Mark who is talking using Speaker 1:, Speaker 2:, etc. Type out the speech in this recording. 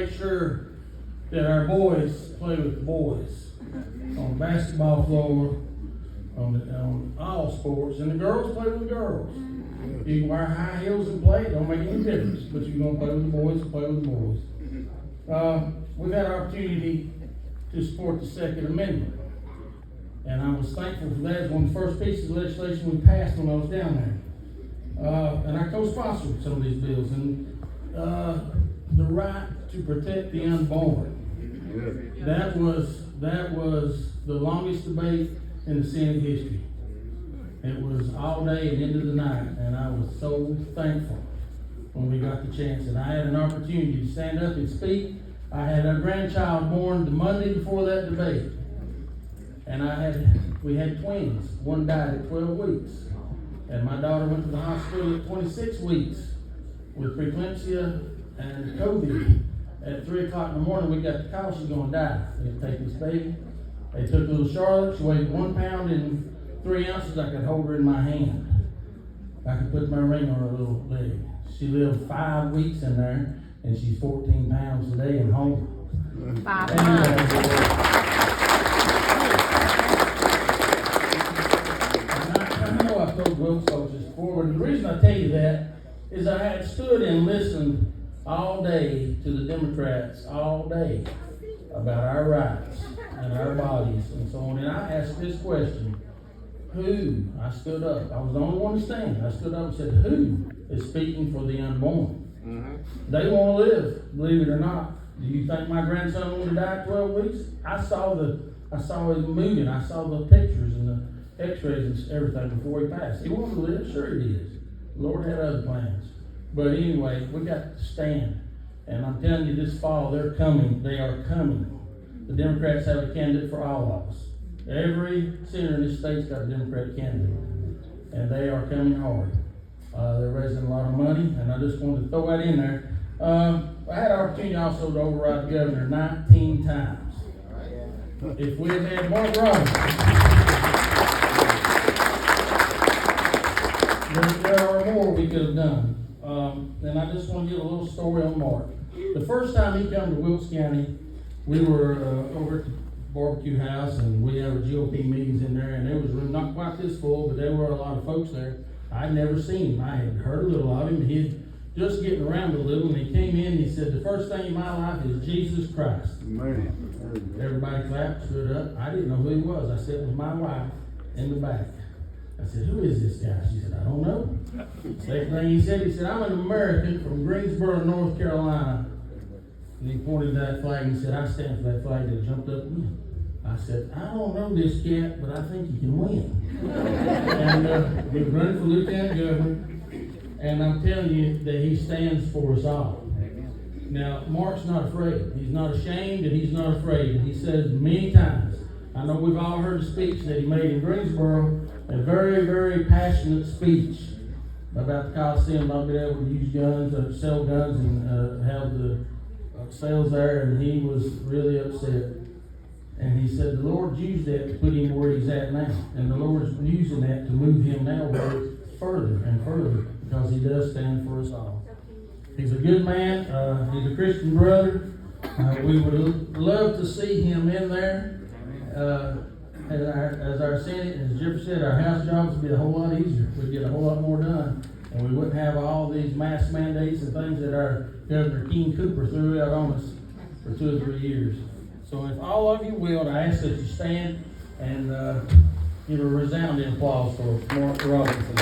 Speaker 1: make sure that our boys play with the boys on the basketball floor, on all sports, and the girls play with the girls. You can wear high heels and play, it don't make any difference, but you're going to play with the boys, play with the boys. We've had an opportunity to support the Second Amendment, and I was thankful for that. It's one of the first pieces of legislation we passed when I was down there. And I co-sponsored some of these bills, and the right to protect the unborn. That was the longest debate in the Senate history. It was all day and into the night, and I was so thankful when we got the chance. And I had an opportunity to stand up and speak. I had a grandchild born the Monday before that debate, and we had twins. One died at 12 weeks, and my daughter went to the hospital at 26 weeks with preeclampsia and COVID. At 3 o'clock in the morning, we got the call she's going to die. They had to take this baby. They took little Charlotte. She weighed 1 pound and 3 ounces. I could hold her in my hand. I could put my ring on her little leg. She lived 5 weeks in there, and she's 14 pounds today and home.
Speaker 2: 5 months.
Speaker 1: I know I've told Wilkes soldiers before, but the reason I tell you that is I had stood and listened all day to the Democrats all day about our rights and our bodies and so on. And I asked this question, I stood up. I was the only one to stand. I stood up and said, who is speaking for the unborn? Mm-hmm. They want to live, believe it or not. Do you think my grandson wanted to die at 12 weeks? I saw him moving. I saw the pictures and the x-rays and everything before he passed. He wanted to live, sure he did. The Lord had other plans. But anyway, we got to stand. And I'm telling you, this fall, they're coming. They are coming. The Democrats have a candidate for all of us. Every senator in this state's got a Democratic candidate. And they are coming hard. They're raising a lot of money, and I just wanted to throw that in there. I had an opportunity also to override the governor 19 times. If we had had Mark Roberts, there are more we could have done. And I just want to give a little story on Mark. The first time he came to Wilkes County, we were over at the barbecue house, and we had GOP meetings in there, and there was room not quite this full, but there were a lot of folks there. I'd never seen him. I had heard a little of him. He'd just getting around a little, and he came in and he said, the first thing in my life is Jesus Christ. Amen. Everybody clapped, stood up. I didn't know who he was. I said, it was my wife in the back. I said, who is this guy? She said, I don't know. Second thing he said, I'm an American from Greensboro, North Carolina. And he pointed to that flag and said, I stand for that flag. And jumped up and I said, I don't know this cat, but I think he can win. And he was running for lieutenant governor. And I'm telling you that he stands for us all. Now, Mark's not afraid. He's not ashamed, and he's not afraid. And he says many times, I know we've all heard the speech that he made in Greensboro, a very, very passionate speech about the Coliseum not being able to use guns or sell guns and have the sales there, and he was really upset. And he said the Lord used that to put him where he's at now. And the Lord's using that to move him now further and further, because he does stand for us all. He's a good man. He's a Christian brother. We would love to see him in there. As our Senate, as Jeffrey said, our House jobs would be a whole lot easier. We'd get a whole lot more done. And we wouldn't have all these mask mandates and things that our Governor King Cooper threw out on us for 2 or 3 years. So if all of you will, I ask that you stand and give a resounding applause for Mark Robinson.